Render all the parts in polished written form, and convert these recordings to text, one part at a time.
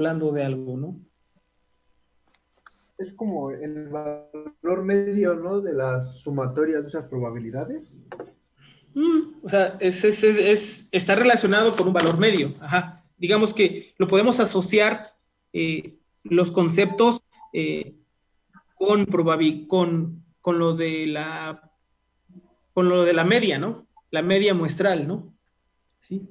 hablando de algo, ¿no? Es como el valor medio, ¿no? De las sumatorias de esas probabilidades. O sea, está relacionado con un valor medio. Ajá. Digamos que lo podemos asociar los conceptos con lo de la media, ¿no? La media muestral, ¿no? Sí.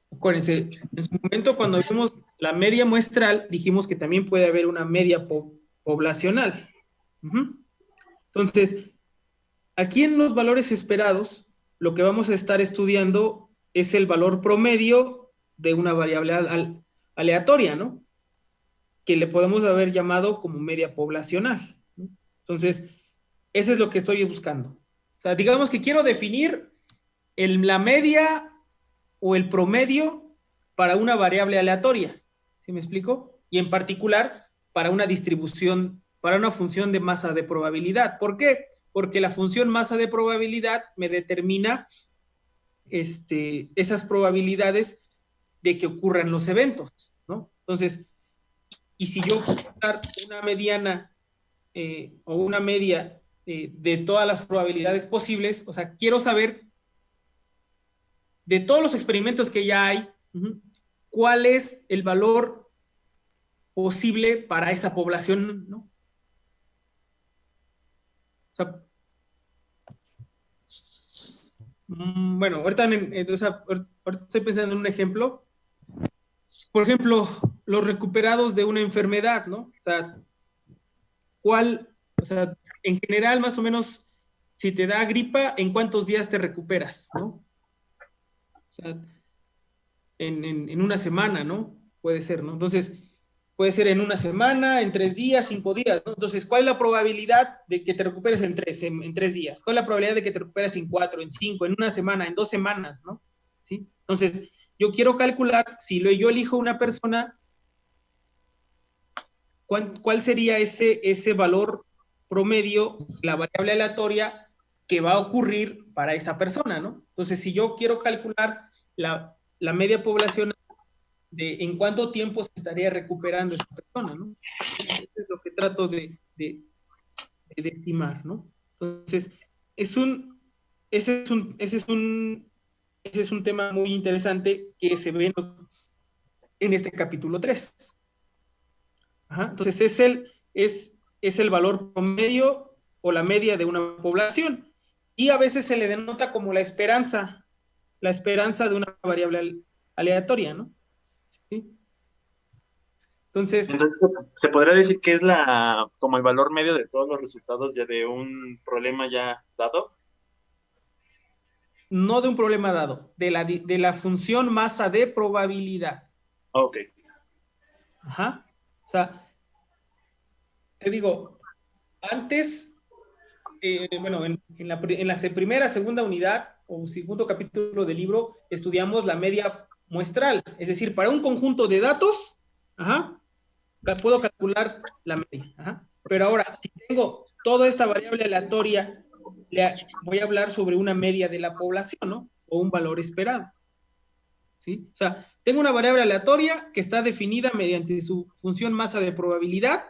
Acuérdense, en su momento cuando vimos la media muestral, dijimos que también puede haber una media poblacional. Ujú. Entonces, aquí en los valores esperados, lo que vamos a estar estudiando es el valor promedio de una variable aleatoria, ¿no? Que le podemos haber llamado como media poblacional, ¿no? Entonces, eso es lo que estoy buscando. O sea, digamos que quiero definir la media o el promedio para una variable aleatoria. ¿Sí me explico? Y en particular para una distribución, para una función de masa de probabilidad. ¿Por qué? Porque la función masa de probabilidad me determina esas probabilidades de que ocurran los eventos, ¿no? Entonces, y si yo quiero dar una mediana o una media de todas las probabilidades posibles, o sea, quiero saber de todos los experimentos que ya hay, cuál es el valor posible para esa población, ¿no? O sea, bueno, entonces, ahorita estoy pensando en un ejemplo. Por ejemplo, los recuperados de una enfermedad, ¿no? O sea, o sea, en general, más o menos, si te da gripa, ¿en cuántos días te recuperas, no? O sea, en una semana, ¿no? Puede ser, ¿no? Entonces, puede ser en una semana, en 3 días, 5 días, ¿no? Entonces, ¿cuál es la probabilidad de que te recuperes en 3 días? ¿Cuál es la probabilidad de que te recuperes en 4, en 5, en una semana, en 2 semanas, ¿no? ¿Sí? Entonces, yo quiero calcular, si yo elijo una persona, ¿cuál sería ese valor promedio, la variable aleatoria que va a ocurrir para esa persona, ¿no? Entonces, si yo quiero calcular la media población de en cuánto tiempo se estaría recuperando esa persona, ¿no? Entonces, eso es lo que trato de estimar, ¿no? Entonces, es un, ese es un, ese es un, ese es un tema muy interesante que se ve en este capítulo 3. Ajá. Entonces, es el valor promedio o la media de una población. Y a veces se le denota como la esperanza de una variable aleatoria, ¿no? ¿Sí? Entonces, Entonces, se podría decir que es como el valor medio de todos los resultados ya de un problema ya dado. no de un problema dado, de la función masa de probabilidad. Ok. Ajá. O sea, te digo, antes, bueno, en la primera, segunda unidad o segundo capítulo del libro, estudiamos la media muestral. Es decir, para un conjunto de datos, ajá, puedo calcular la media. Ajá. Pero ahora, si tengo toda esta variable aleatoria, voy a hablar sobre una media de la población, ¿no? O un valor esperado. ¿Sí? O sea, tengo una variable aleatoria que está definida mediante su función masa de probabilidad.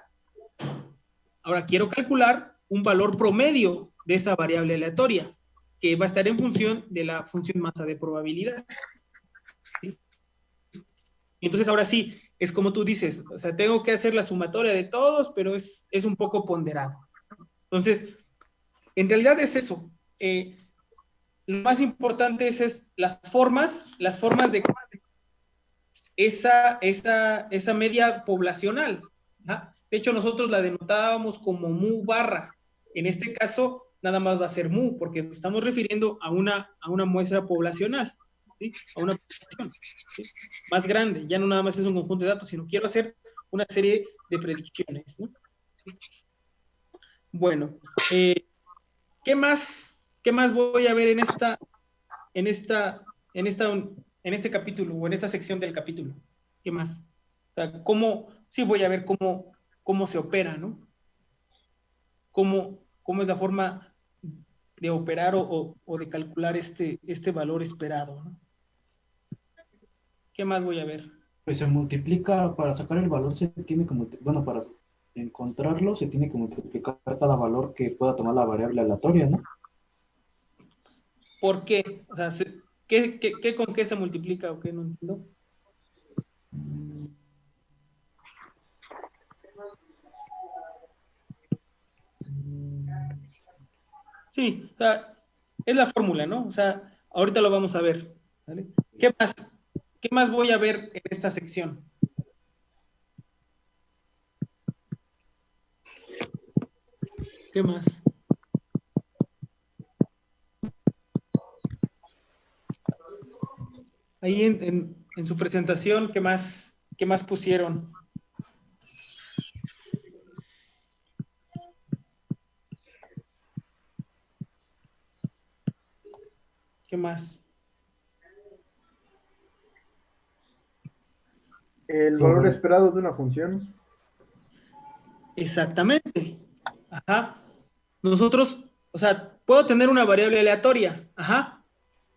Ahora quiero calcular un valor promedio de esa variable aleatoria, que va a estar en función de la función masa de probabilidad. ¿Sí? Y entonces ahora sí, es como tú dices, o sea, tengo que hacer la sumatoria de todos, pero es un poco ponderado. Entonces, en realidad es eso. Lo más importante es las formas de esa media poblacional. ¿Ah? De hecho, nosotros la denotábamos como mu barra. En este caso, nada más va a ser mu, porque nos estamos refiriendo a una muestra poblacional, ¿sí? A una población, ¿sí? Más grande. Ya no nada más es un conjunto de datos, sino quiero hacer una serie de predicciones, ¿no? ¿Sí? Bueno, ¿qué más voy a ver en esta, en esta, en este capítulo o en esta sección del capítulo? ¿Qué más? O sea, sí voy a ver cómo se opera, ¿no? Cómo es la forma de operar o de calcular este valor esperado, ¿no? ¿Qué más voy a ver? Pues se multiplica, para sacar el valor se tiene que bueno, para encontrarlo se tiene que multiplicar cada valor que pueda tomar la variable aleatoria, ¿no? ¿Por qué? O sea, con qué se multiplica o qué? No entiendo. Sí, o sea, es la fórmula, ¿no? O sea, ahorita lo vamos a ver. ¿Vale? ¿Qué más? ¿Qué más voy a ver en esta sección? ¿Qué más? Ahí en su presentación, qué más pusieron? ¿Qué más? El valor Sobre, esperado de una función. Exactamente. Ajá. Nosotros, o sea, puedo tener una variable aleatoria, ajá,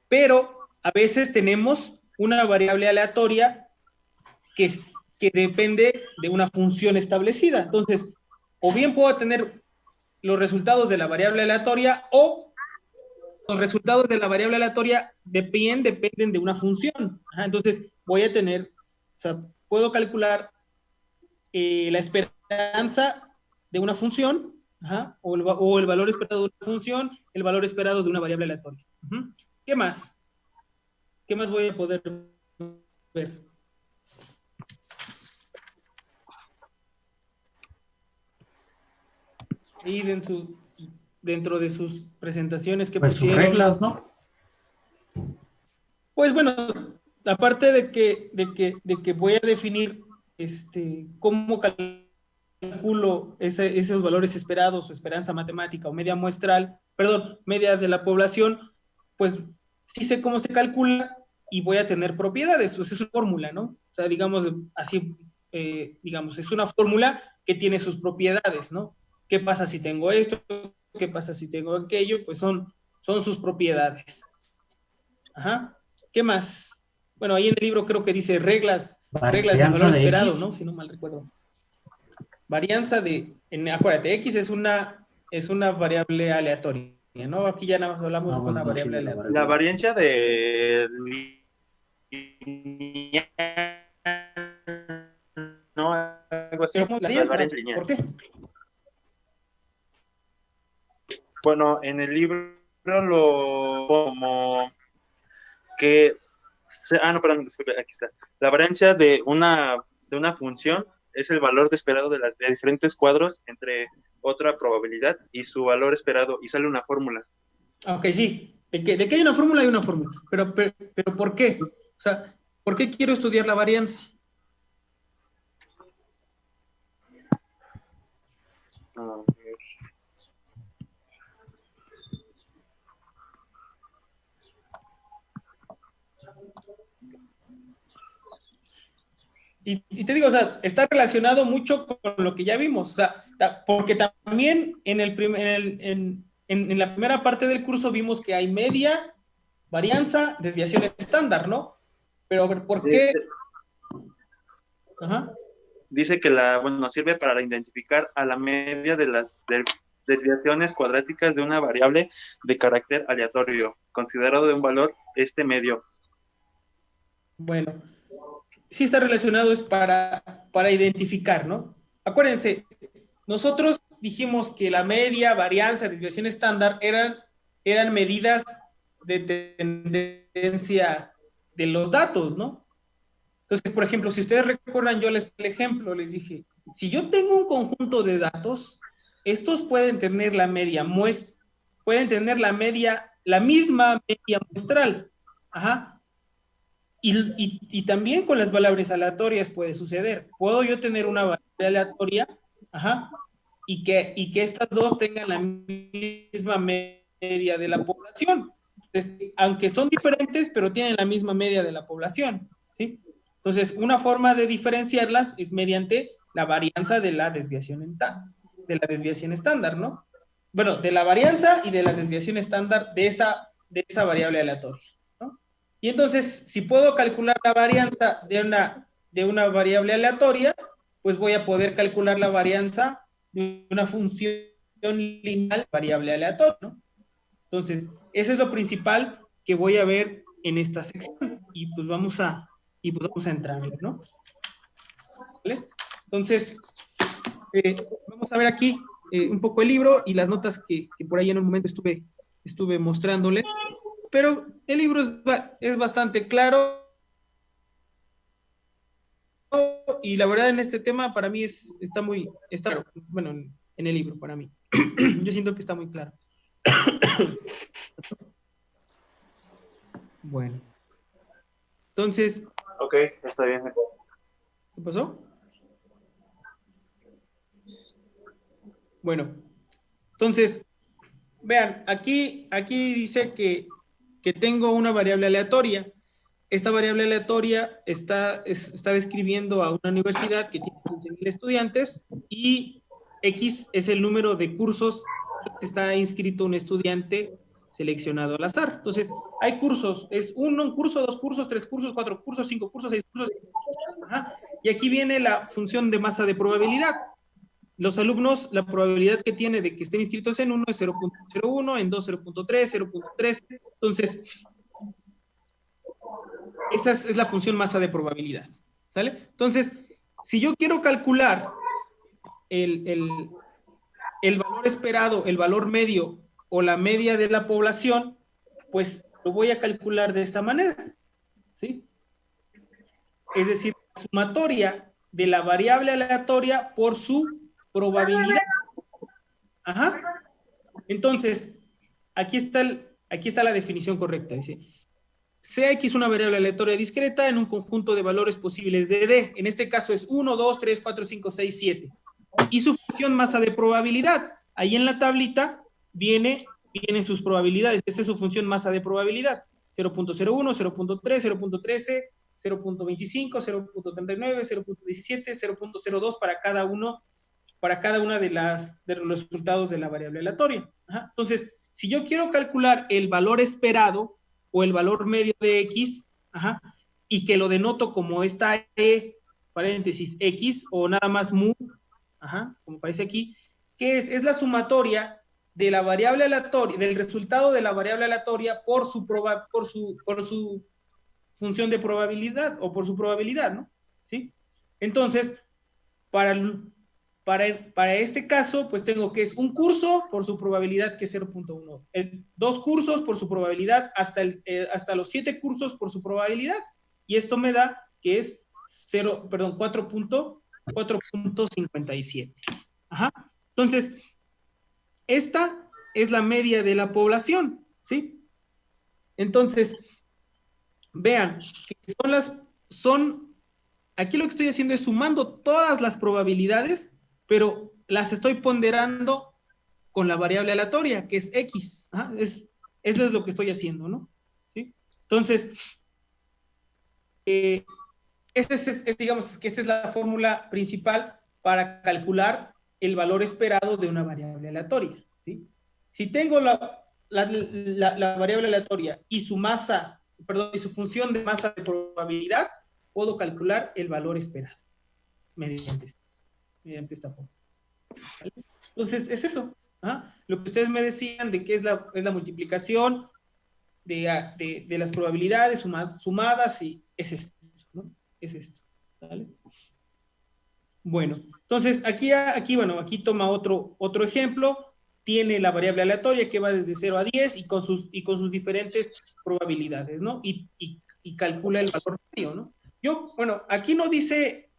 pero a veces tenemos una variable aleatoria que, que depende de una función establecida. Entonces, o bien puedo tener los resultados de la variable aleatoria o los resultados de la variable aleatoria dependen de una función. Ajá, entonces, voy a tener, o sea, puedo calcular la esperanza de una función, ajá, o el valor esperado de una función, el valor esperado de una variable aleatoria. Uh-huh. ¿Qué más? ¿Qué más voy a poder ver? Y dentro de sus presentaciones que pues sus pusieron, reglas, ¿no? pues bueno, aparte de que voy a definir cómo calculo esos valores esperados o esperanza matemática o media muestral, perdón, media de la población, pues sí sé cómo se calcula y voy a tener propiedades. Pues es una fórmula, ¿no? O sea, digamos así, digamos, es una fórmula que tiene sus propiedades, ¿no? ¿Qué pasa si tengo esto? ¿Qué pasa si tengo aquello? Pues son sus propiedades. Ajá. ¿Qué más? Bueno, ahí en el libro creo que dice reglas del Varianza valor de esperado, X. ¿no? Si no mal recuerdo. Varianza acuérdate, X es una variable aleatoria, ¿no? Aquí ya nada más Ah, hablamos de una bueno, sí, variable de la La aleatoria. variable. variancia de no, algo así, Pero la la varianza, variancia lineal. ¿por qué? Bueno, en el libro lo como que no, perdón, disculpe, aquí está. La variancia de una función es el valor de esperado de diferentes cuadros entre otra probabilidad y su valor esperado, y sale una fórmula. Ok, sí. De que hay una fórmula, hay una fórmula. Pero ¿por qué? O sea, ¿por qué quiero estudiar la varianza? A ver. Y te digo, o sea, está relacionado mucho con lo que ya vimos, o sea, porque también en la primera parte del curso vimos que hay media, varianza, desviación estándar, ¿no? Pero a ver, ¿por qué? Este, Ajá. dice que bueno, sirve para identificar a la media de las desviaciones cuadráticas de una variable de carácter aleatorio, considerado de un valor medio. Bueno, sí está relacionado, es para identificar, ¿no? Acuérdense, nosotros dijimos que la media, varianza, desviación estándar eran medidas de tendencia de los datos, ¿no? Entonces, por ejemplo, si ustedes recuerdan, yo el ejemplo, les dije, si yo tengo un conjunto de datos, estos pueden tener pueden tener la misma media muestral. Ajá. Y también con las variables aleatorias puede suceder. Puedo yo tener una variable aleatoria, ajá, y que estas dos tengan la misma media de la población. Entonces, aunque son diferentes, pero tienen la misma media de la población, ¿sí? Entonces, una forma de diferenciarlas es mediante la varianza de la desviación estándar, ¿no? Bueno, de la varianza y de la desviación estándar de esa variable aleatoria, ¿no? Y entonces, si puedo calcular la varianza de una variable aleatoria, pues voy a poder calcular la varianza de una función lineal variable aleatoria, ¿no? Entonces, eso es lo principal que voy a ver en esta sección y pues vamos a entrarle, ¿no? ¿Vale? Entonces, vamos a ver aquí un poco el libro y las notas que por ahí en un momento estuve mostrándoles, pero el libro es bastante claro y la verdad en este tema para mí está claro, bueno, en el libro para mí. Yo siento que está muy claro. Bueno. Entonces. Ok, está bien. ¿Qué pasó? Bueno. Entonces, vean, aquí dice que tengo una variable aleatoria. Esta variable aleatoria está describiendo a una universidad que tiene 15,000 estudiantes y X es el número de cursos que está inscrito un estudiante seleccionado al azar. Entonces, hay cursos, es un curso, 2 cursos, 3 cursos, 4 cursos, 5 cursos, 6 cursos. Ajá. Y aquí viene la función de masa de probabilidad. Los alumnos, la probabilidad que tiene de que estén inscritos en uno es 0.01, en 2 0.3, 0.3. Entonces, esa es la función masa de probabilidad. ¿Sale? Entonces, si yo quiero calcular el valor esperado, el valor medio o la media de la población, pues lo voy a calcular de esta manera. ¿Sí? Es decir, la sumatoria de la variable aleatoria por su probabilidad. Ajá. Entonces, aquí está la definición correcta. Dice, sea X una variable aleatoria discreta en un conjunto de valores posibles de D. En este caso es 1, 2, 3, 4, 5, 6, 7. Y su función masa de probabilidad. Ahí en la tablita vienen sus probabilidades. Esta es su función masa de probabilidad. 0.01, 0.3, 0.13, 0.25, 0.39, 0.17, 0.02 para cada una de los resultados de la variable aleatoria. Ajá. Entonces, si yo quiero calcular el valor esperado o el valor medio de X, ajá, y que lo denoto como esta E, paréntesis, X, o nada más mu, ajá, como aparece aquí, que es la sumatoria de la variable aleatoria, del resultado de la variable aleatoria por su función de probabilidad, o por su probabilidad, ¿no? ¿Sí? Entonces, para este caso, pues tengo que es un curso por su probabilidad que es 0.1, 2 cursos por su probabilidad, hasta los 7 cursos por su probabilidad, y esto me da que es 4.57. Ajá. Entonces, esta es la media de la población, ¿sí? Entonces, vean, que aquí lo que estoy haciendo es sumando todas las probabilidades, pero las estoy ponderando con la variable aleatoria, que es X. Ajá, eso es lo que estoy haciendo, ¿no? ¿Sí? Entonces, digamos que esta es la fórmula principal para calcular el valor esperado de una variable aleatoria. ¿Sí? Si tengo la variable aleatoria y su masa, perdón, y su función de masa de probabilidad, puedo calcular el valor esperado mediante esta forma. ¿Vale? Entonces, es eso. ¿Ah? Lo que ustedes me decían de que es la multiplicación de las probabilidades sumadas y es esto, ¿no? Es esto. ¿Vale? Bueno, entonces aquí toma otro ejemplo. Tiene la variable aleatoria que va desde 0 a 10 y con sus diferentes probabilidades, ¿no? Y calcula el valor medio, ¿no? Aquí no dice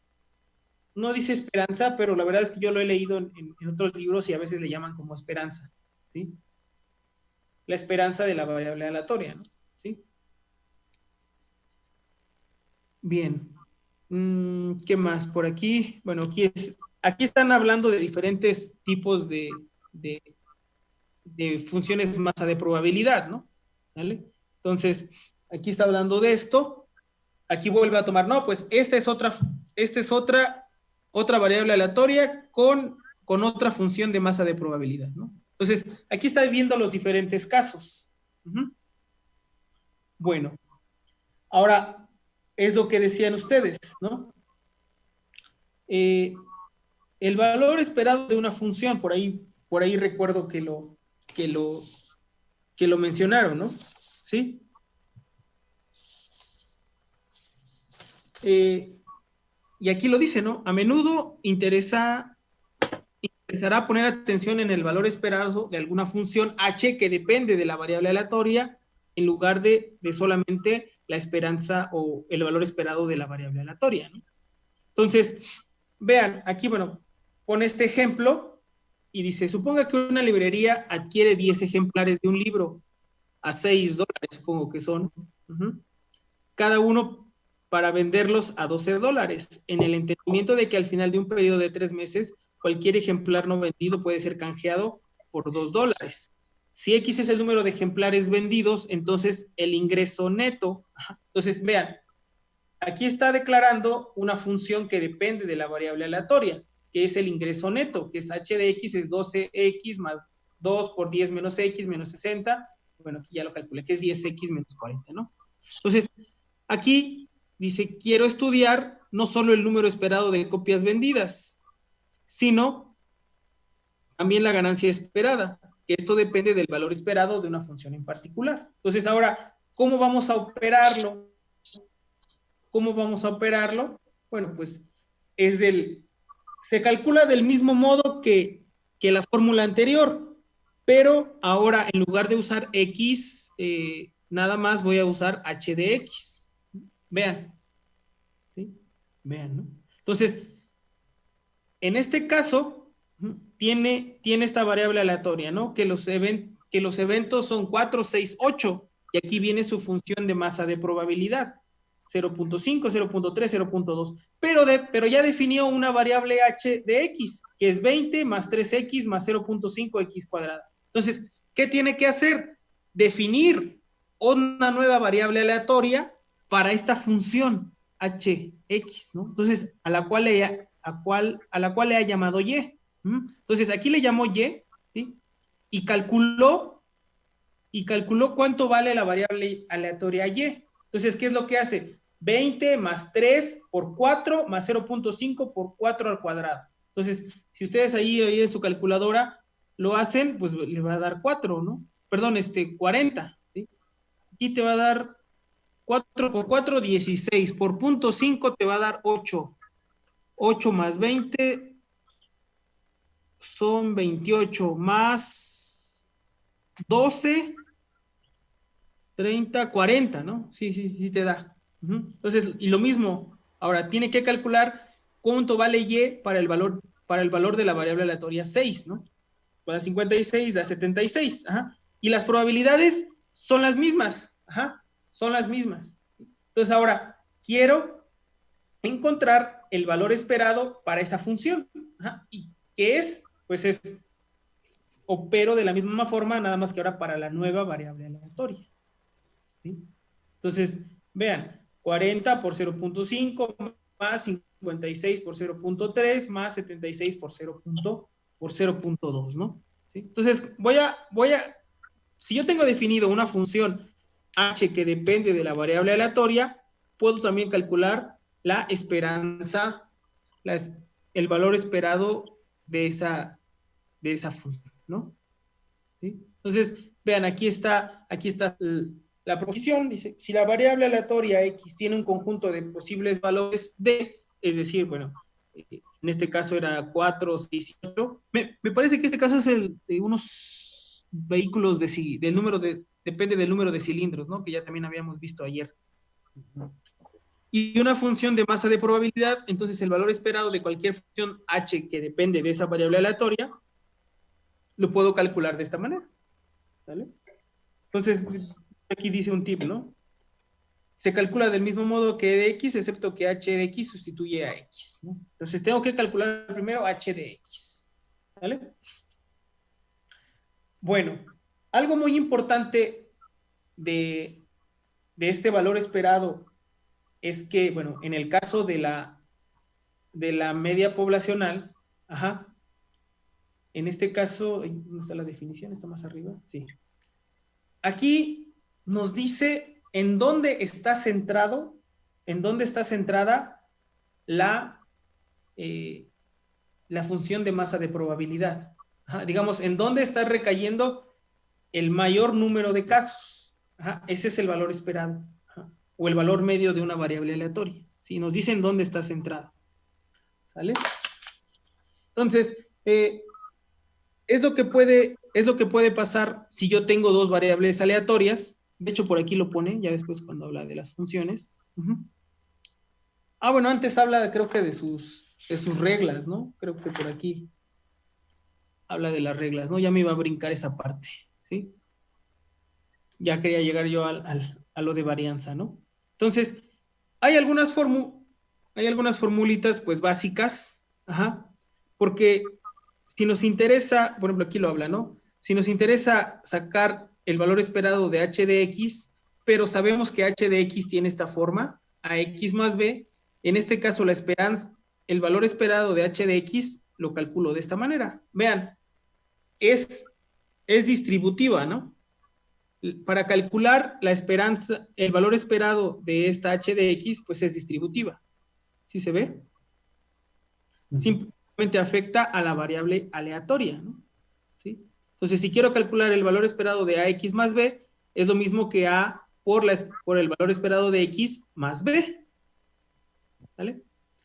esperanza, pero la verdad es que yo lo he leído en otros libros y a veces le llaman como esperanza, ¿sí? La esperanza de la variable aleatoria, ¿no? ¿Sí? Bien. ¿Qué más por aquí? Bueno, aquí están hablando de diferentes tipos de funciones masa de probabilidad, ¿no? ¿Vale? Entonces, aquí está hablando de esto. Aquí vuelve a tomar, no, pues esta es otra variable aleatoria con otra función de masa de probabilidad, ¿no? Entonces, aquí está viendo los diferentes casos. Bueno, ahora es lo que decían ustedes, ¿no? el valor esperado de una función, por ahí recuerdo que lo mencionaron, ¿no? ¿Sí? Y aquí lo dice, ¿no? A menudo interesará poner atención en el valor esperado de alguna función h que depende de la variable aleatoria en lugar de solamente la esperanza o el valor esperado de la variable aleatoria, ¿no? Entonces, vean, aquí, bueno, pone este ejemplo y dice, suponga que una librería adquiere 10 ejemplares de un libro a $6, supongo que son, cada uno para venderlos a $12, en el entendimiento de que al final de un periodo de 3 meses, cualquier ejemplar no vendido puede ser canjeado por $2. Si X es el número de ejemplares vendidos, entonces el ingreso neto, entonces vean, aquí está declarando una función que depende de la variable aleatoria, que es el ingreso neto, que es h de x es 12x más 2 por 10 menos x menos 60. Bueno, aquí ya lo calculé, que es 10x menos 40, ¿no? Entonces, aquí dice, quiero estudiar no solo el número esperado de copias vendidas, sino también la ganancia esperada, que esto depende del valor esperado de una función en particular. Entonces, ahora, ¿cómo vamos a operarlo? ¿Cómo vamos a operarlo? Bueno, pues se calcula del mismo modo que la fórmula anterior, pero ahora en lugar de usar x, nada más voy a usar h de x. Vean. ¿Sí? Vean, ¿no? Entonces, en este caso, tiene esta variable aleatoria, ¿no? Que los eventos son 4, 6, 8, y aquí viene su función de masa de probabilidad. 0.5, 0.3, 0.2, pero ya definió una variable h de x, que es 20 más 3x más 0.5 x cuadrada. Entonces, ¿qué tiene que hacer? Definir una nueva variable aleatoria para esta función hx, ¿no? Entonces, a la cual le ha llamado y. Entonces, aquí le llamó y, ¿sí? Y calculó cuánto vale la variable aleatoria y. Entonces, ¿qué es lo que hace? 20 más 3 por 4 más 0.5 por 4 al cuadrado. Entonces, si ustedes ahí en su calculadora lo hacen, pues le va a dar 4, ¿no? Perdón, 40. ¿Sí? Aquí te va a dar 4 por 4, 16. Por punto 5 te va a dar 8. 8 más 20 son 28 más 12, 30, 40, ¿no? Sí te da. Entonces, y lo mismo, ahora tiene que calcular cuánto vale y para el valor de la variable aleatoria 6, ¿no? Da 56, da 76, ajá. Y las probabilidades son las mismas, ajá, son las mismas. Entonces, ahora quiero encontrar el valor esperado para esa función, ajá. ¿Y qué es? Pues opero de la misma forma, nada más que ahora para la nueva variable aleatoria. ¿Sí? Entonces, vean, 40 por 0.5 más 56 por 0.3 más 76 por 0.2, ¿no? ¿Sí? Entonces, si yo tengo definido una función h que depende de la variable aleatoria, puedo también calcular la esperanza, el valor esperado de esa función, ¿no? ¿Sí? Entonces, vean, aquí está la proposición, dice, si la variable aleatoria x tiene un conjunto de posibles valores d, es decir, bueno, en este caso era 4, 6, 8, me parece que este caso es el de unos vehículos depende del número de cilindros, ¿no? Que ya también habíamos visto ayer. Y una función de masa de probabilidad, entonces el valor esperado de cualquier función h que depende de esa variable aleatoria, lo puedo calcular de esta manera. ¿Vale? Entonces, aquí dice un tip, ¿no? Se calcula del mismo modo que de x, excepto que h de x sustituye a x, ¿no? Entonces, tengo que calcular primero h de x. ¿Vale? Bueno, algo muy importante de este valor esperado es que, bueno, en el caso de la media poblacional, ajá, en este caso, ¿dónde está la definición? ¿Está más arriba? Sí. Aquí nos dice en dónde está centrada la función de masa de probabilidad. Ajá, digamos, ¿en dónde está recayendo el mayor número de casos? Ajá, ese es el valor esperado. Ajá, o el valor medio de una variable aleatoria. ¿Sí? Nos dicen dónde está centrado. ¿Sale? Entonces, es lo que puede pasar si yo tengo dos variables aleatorias. De hecho, por aquí lo pone, ya después cuando habla de las funciones. Bueno, antes habla, creo que de sus reglas, ¿no? Creo que por aquí habla de las reglas, ¿no? Ya me iba a brincar esa parte, ¿sí? Ya quería llegar yo a lo de varianza, ¿no? Entonces, hay algunas formulitas, pues, básicas, ajá, porque si nos interesa, por ejemplo, aquí lo habla, ¿no? Si nos interesa sacar el valor esperado de h de x, pero sabemos que h de x tiene esta forma, ax más b, en este caso la esperanza, el valor esperado de h de x lo calculo de esta manera. Vean, es distributiva, ¿no? Para calcular la esperanza, el valor esperado de esta h de x, pues es distributiva. ¿Sí se ve? Simplemente afecta a la variable aleatoria, ¿no? ¿Sí? Entonces, si quiero calcular el valor esperado de ax más b, es lo mismo que a por el valor esperado de x más b. ¿Sale?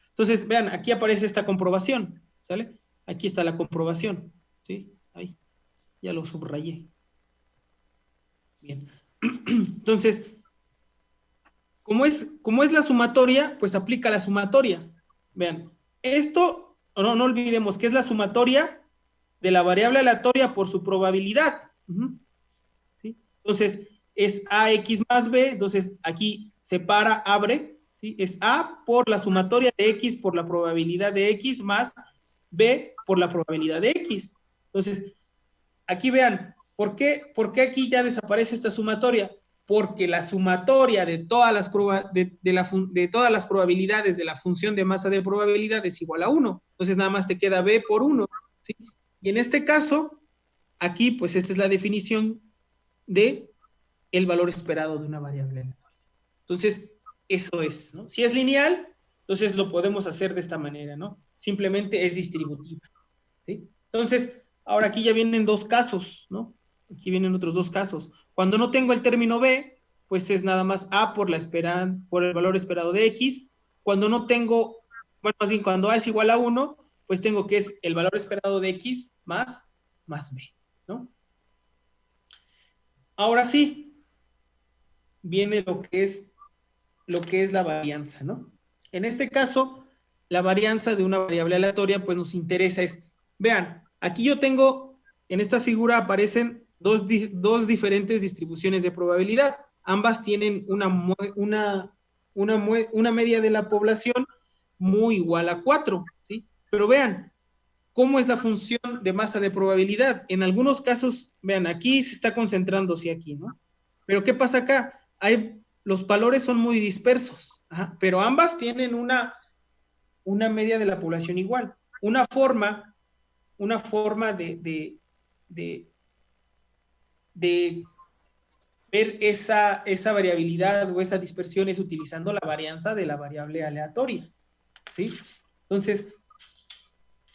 Entonces, vean, aquí aparece esta comprobación. ¿Sale? Aquí está la comprobación. ¿Sí? Ahí. Ya lo subrayé. Bien. Entonces, como es la sumatoria, pues aplica la sumatoria. Vean, esto, no olvidemos que es la sumatoria de la variable aleatoria por su probabilidad. ¿Sí? Entonces, es ax más b, entonces aquí separa, abre, ¿sí? Es a por la sumatoria de x por la probabilidad de x más b por la probabilidad de x. Entonces, aquí vean, ¿por qué aquí ya desaparece esta sumatoria? Porque la sumatoria de todas las probabilidades de la función de masa de probabilidad es igual a 1. Entonces nada más te queda b por 1. ¿Sí? Y en este caso, aquí pues esta es la definición de el valor esperado de una variable aleatoria. Entonces, eso es, ¿no? Si es lineal, entonces lo podemos hacer de esta manera, ¿no? Simplemente es distributiva. ¿Sí? Entonces, ahora aquí ya vienen dos casos, ¿no? Aquí vienen otros dos casos. Cuando no tengo el término b, pues es nada más a por el valor esperado de x. Cuando no tengo, bueno, más bien cuando a es igual a 1, pues tengo que es el valor esperado de x más b, ¿no? Ahora sí, viene lo que es la varianza, ¿no? En este caso, la varianza de una variable aleatoria, pues nos interesa vean, aquí yo tengo, en esta figura aparecen dos diferentes distribuciones de probabilidad. Ambas tienen una media de la población muy igual a 4, ¿sí? Pero vean, ¿cómo es la función de masa de probabilidad? En algunos casos, vean, aquí se está concentrando, sí, aquí, ¿no? Pero ¿qué pasa acá? Los valores son muy dispersos, pero ambas tienen una media de la población igual. Una forma de ver esa variabilidad o esa dispersión es utilizando la varianza de la variable aleatoria, ¿sí? Entonces,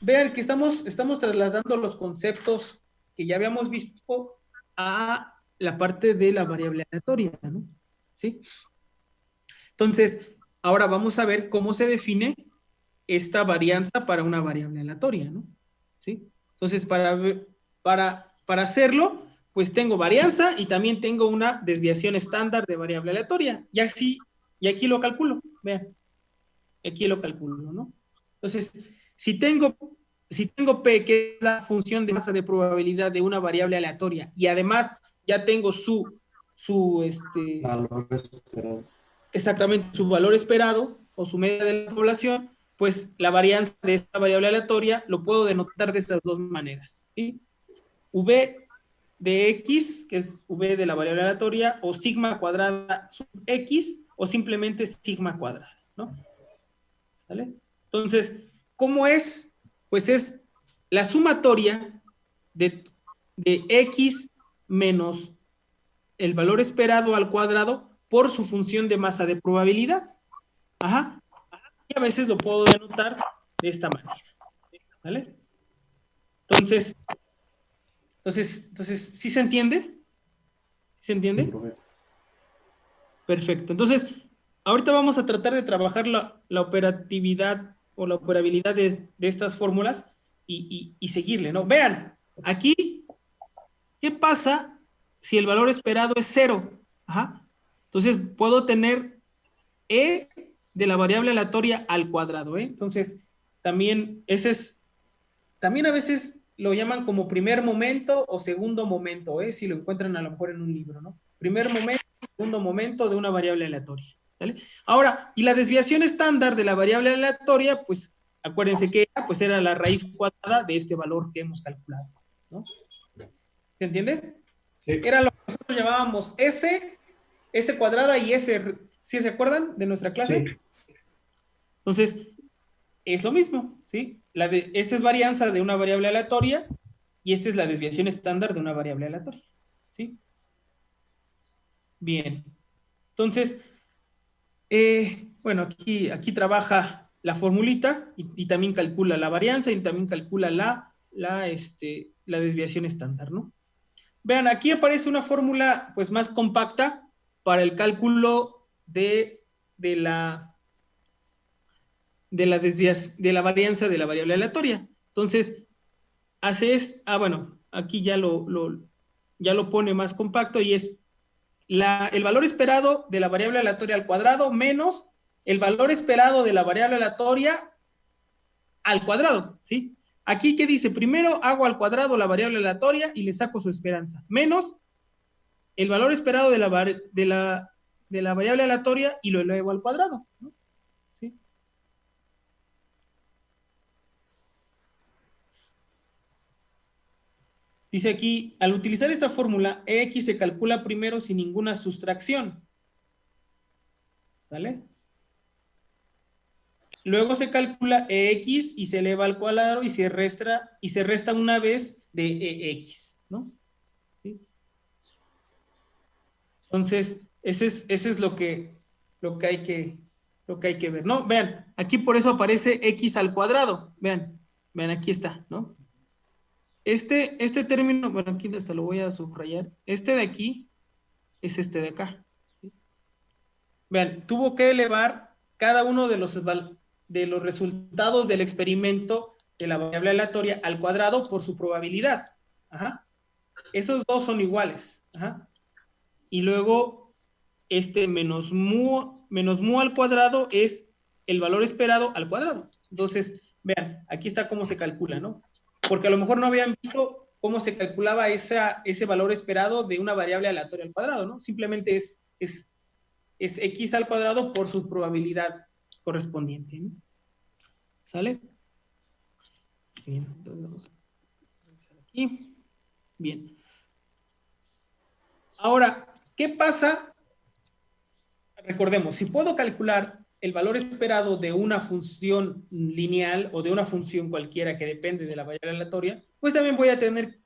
vean que estamos trasladando los conceptos que ya habíamos visto a la parte de la variable aleatoria, ¿no? ¿Sí? Entonces, ahora vamos a ver cómo se define esta varianza para una variable aleatoria, ¿no? ¿Sí? Entonces, para hacerlo, pues tengo varianza y también tengo una desviación estándar de variable aleatoria. Y aquí lo calculo, vean. Aquí lo calculo, ¿no? Entonces, si tengo P, que es la función de masa de probabilidad de una variable aleatoria, y además ya tengo Valor esperado. exactamente su valor esperado o su media de la población, pues la varianza de esta variable aleatoria lo puedo denotar de estas dos maneras, ¿sí? V de X, que es V de la variable aleatoria, o sigma cuadrada sub X, o simplemente sigma cuadrada, ¿no? ¿Vale? Entonces, ¿cómo es? Pues es la sumatoria de X menos el valor esperado al cuadrado por su función de masa de probabilidad. Ajá. Y a veces lo puedo denotar de esta manera, ¿vale? Entonces, ¿sí se entiende? ¿Sí se Sí, entiende? profe. Perfecto. Entonces, ahorita vamos a tratar de trabajar la operatividad o la operabilidad de estas fórmulas y seguirle, ¿no? Vean, aquí, ¿qué pasa si el valor esperado es 0? Ajá. Entonces, puedo tener e de la variable aleatoria al cuadrado, ¿eh? Entonces, también también a veces lo llaman como primer momento o segundo momento, ¿eh? Si lo encuentran a lo mejor en un libro, ¿no? Primer momento, segundo momento de una variable aleatoria, ¿vale? Ahora, y la desviación estándar de la variable aleatoria, pues acuérdense que pues era la raíz cuadrada de este valor que hemos calculado, ¿no? ¿Se entiende? Sí, Era lo que nosotros llamábamos S cuadrada y S, ¿sí se acuerdan de nuestra clase? sí. Entonces, es lo mismo, ¿sí? Esta es varianza de una variable aleatoria y esta es la desviación estándar de una variable aleatoria, ¿sí? Bien. Entonces, bueno, aquí trabaja la formulita y también calcula la varianza y también calcula la desviación estándar, ¿no? Vean, aquí aparece una fórmula pues más compacta para el cálculo de la de la varianza de la variable aleatoria. Entonces, bueno, aquí ya lo pone más compacto y es el valor esperado de la variable aleatoria al cuadrado menos el valor esperado de la variable aleatoria al cuadrado, ¿sí? Aquí, ¿qué dice? Primero hago al cuadrado la variable aleatoria y le saco su esperanza, menos el valor esperado de la variable aleatoria y lo elevo al cuadrado, ¿no? ¿Sí? Dice aquí, al utilizar esta fórmula, X se calcula primero sin ninguna sustracción. ¿Sale? Luego se calcula X y se eleva al cuadrado y se resta una vez de EX, ¿no? ¿Sí? Entonces, ese es lo que hay que ver, ¿no? Vean, aquí por eso aparece X al cuadrado. Vean, aquí está, ¿no? Este término, bueno, aquí hasta lo voy a subrayar. Este de aquí es este de acá. ¿Sí? Vean, tuvo que elevar cada uno de los resultados del experimento de la variable aleatoria al cuadrado por su probabilidad. Ajá. Esos dos son iguales. Ajá. Y luego, este menos mu al cuadrado es el valor esperado al cuadrado. Entonces, vean, aquí está cómo se calcula, ¿no? Porque a lo mejor no habían visto cómo se calculaba ese valor esperado de una variable aleatoria al cuadrado, ¿no? Simplemente es x al cuadrado por su probabilidad correspondiente, ¿no? ¿Sale? Bien, entonces vamos a revisar aquí. Bien. Ahora, ¿qué pasa? Recordemos, si puedo calcular el valor esperado de una función lineal o de una función cualquiera que depende de la variable aleatoria, pues también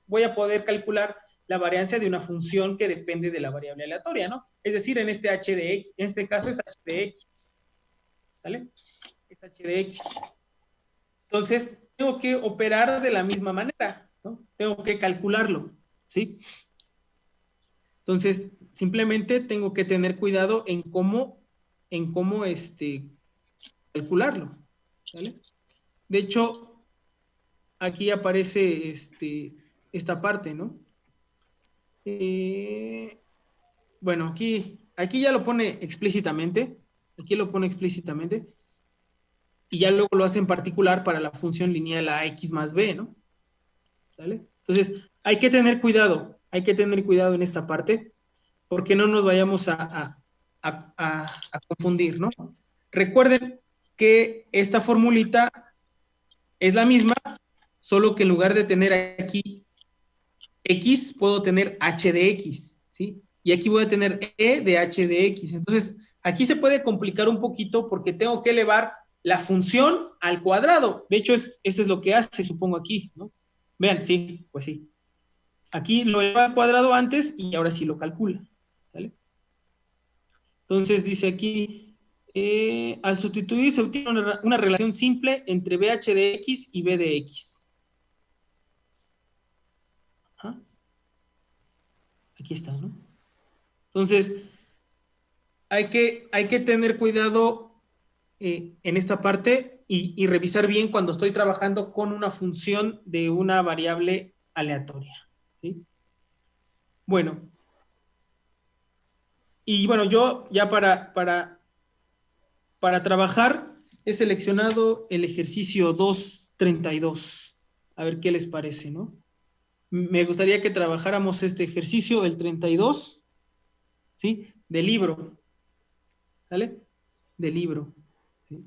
voy a poder calcular la varianza de una función que depende de la variable aleatoria, ¿no? Es decir, en este h de x, en este caso es h de x, ¿vale? Es h de x. Entonces, tengo que operar de la misma manera, ¿no? Tengo que calcularlo, ¿sí? Entonces, simplemente tengo que tener cuidado en cómo calcularlo, ¿vale? De hecho, aquí aparece esta parte, ¿no? Eh, bueno, aquí ya lo pone explícitamente, aquí lo pone explícitamente, y ya luego lo hace en particular para la función lineal a x más b, ¿no? ¿Sale? Entonces, hay que tener cuidado en esta parte, porque no nos vayamos a confundir, ¿no? Recuerden que esta formulita es la misma, solo que en lugar de tener aquí x, puedo tener h de x, ¿sí? Y aquí voy a tener e de h de x. Entonces, aquí se puede complicar un poquito porque tengo que elevar la función al cuadrado. De hecho, eso es lo que hace, supongo, aquí, ¿no? Vean, sí, pues sí. Aquí lo eleva al cuadrado antes y ahora sí lo calcula, ¿vale? Entonces dice aquí, Al sustituir se obtiene una relación simple entre BH de X y B de X. Ajá. Aquí está, ¿no? Entonces, hay que tener cuidado en esta parte y revisar bien cuando estoy trabajando con una función de una variable aleatoria, ¿sí? Bueno, y bueno, yo ya para trabajar he seleccionado el ejercicio 2.32. A ver qué les parece, ¿no? Me gustaría que trabajáramos este ejercicio, el 32, ¿sí? Del libro, ¿vale? Del libro, ¿sí?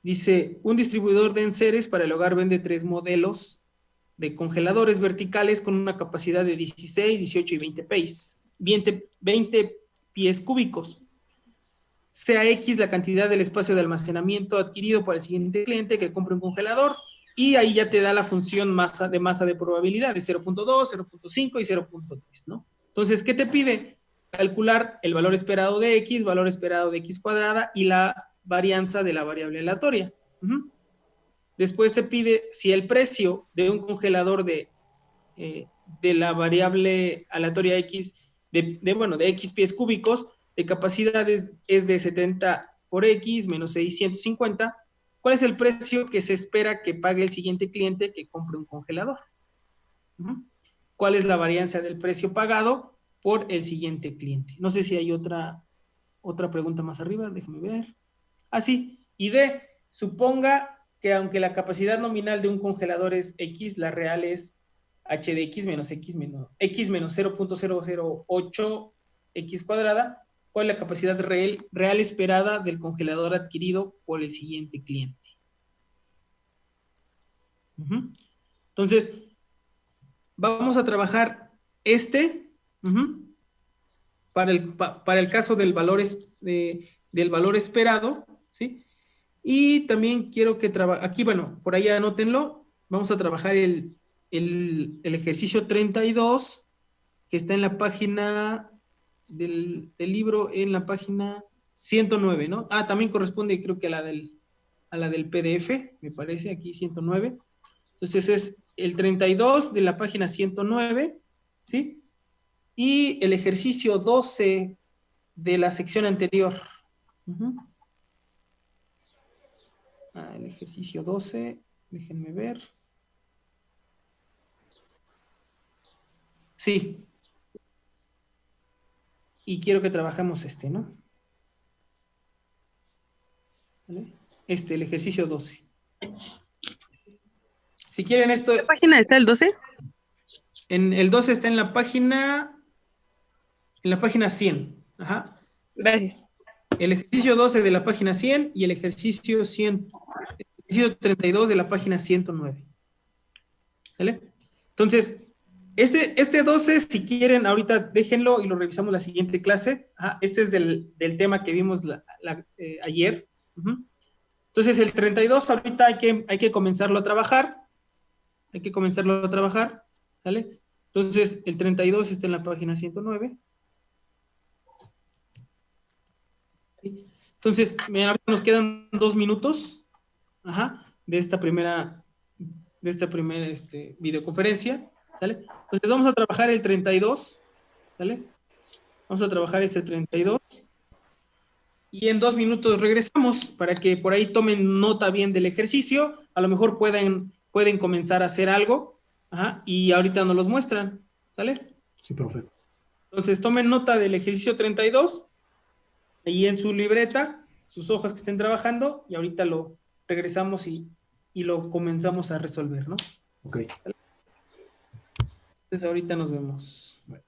Dice, un distribuidor de enseres para el hogar vende 3 modelos de congeladores verticales con una capacidad de 16, 18 y 20 pies cúbicos. Sea X la cantidad del espacio de almacenamiento adquirido por el siguiente cliente que compre un congelador, y ahí ya te da la función masa de probabilidad de 0.2, 0.5 y 0.3, ¿no? Entonces, ¿qué te pide? Calcular el valor esperado de X, valor esperado de X cuadrada y la varianza de la variable aleatoria. Después te pide si el precio de un congelador de la variable aleatoria X, de X pies cúbicos, de capacidad es de 70 por X menos 650. ¿Cuál es el precio que se espera que pague el siguiente cliente que compre un congelador? ¿Cuál es la varianza del precio pagado por el siguiente cliente? No sé si hay otra pregunta más arriba, déjame ver. Ah, sí. Y D, suponga que aunque la capacidad nominal de un congelador es X, la real es H de X menos 0.008 X cuadrada, ¿cuál es la capacidad real esperada del congelador adquirido por el siguiente cliente? Entonces, vamos a trabajar para el caso del valor esperado, ¿sí? Y también quiero que aquí, bueno, por ahí anótenlo, vamos a trabajar el ejercicio 32, que está en la página del libro, en la página 109, ¿no? Ah, también corresponde, creo que a la del PDF, me parece, aquí 109. Entonces es el 32 de la página 109, ¿sí? Y el ejercicio 12 de la sección anterior. El ejercicio 12, déjenme ver. Sí. Y quiero que trabajemos ¿no? ¿Vale? El ejercicio 12. Si quieren esto... ¿Qué página está el 12? El 12 está en la página 100. Ajá. Gracias. El ejercicio 12 de la página 100 y el ejercicio 32 de la página 109. ¿Vale? Entonces, este 12, si quieren, ahorita déjenlo y lo revisamos la siguiente clase. Este es del tema que vimos ayer. Entonces, el 32 ahorita hay que comenzarlo a trabajar. ¿Vale? Entonces, el 32 está en la página 109. ¿Sí? Entonces, ahorita nos quedan 2 minutos de esta primera videoconferencia. ¿Sale? Entonces vamos a trabajar el 32, ¿sale? Vamos a trabajar este 32 y en 2 minutos regresamos para que por ahí tomen nota bien del ejercicio, a lo mejor pueden comenzar a hacer algo, y ahorita nos los muestran, ¿sale? Sí, profe. Entonces tomen nota del ejercicio 32, ahí en su libreta, sus hojas que estén trabajando, y ahorita lo regresamos y lo comenzamos a resolver, ¿no? Ok. Entonces ahorita nos vemos. Bueno.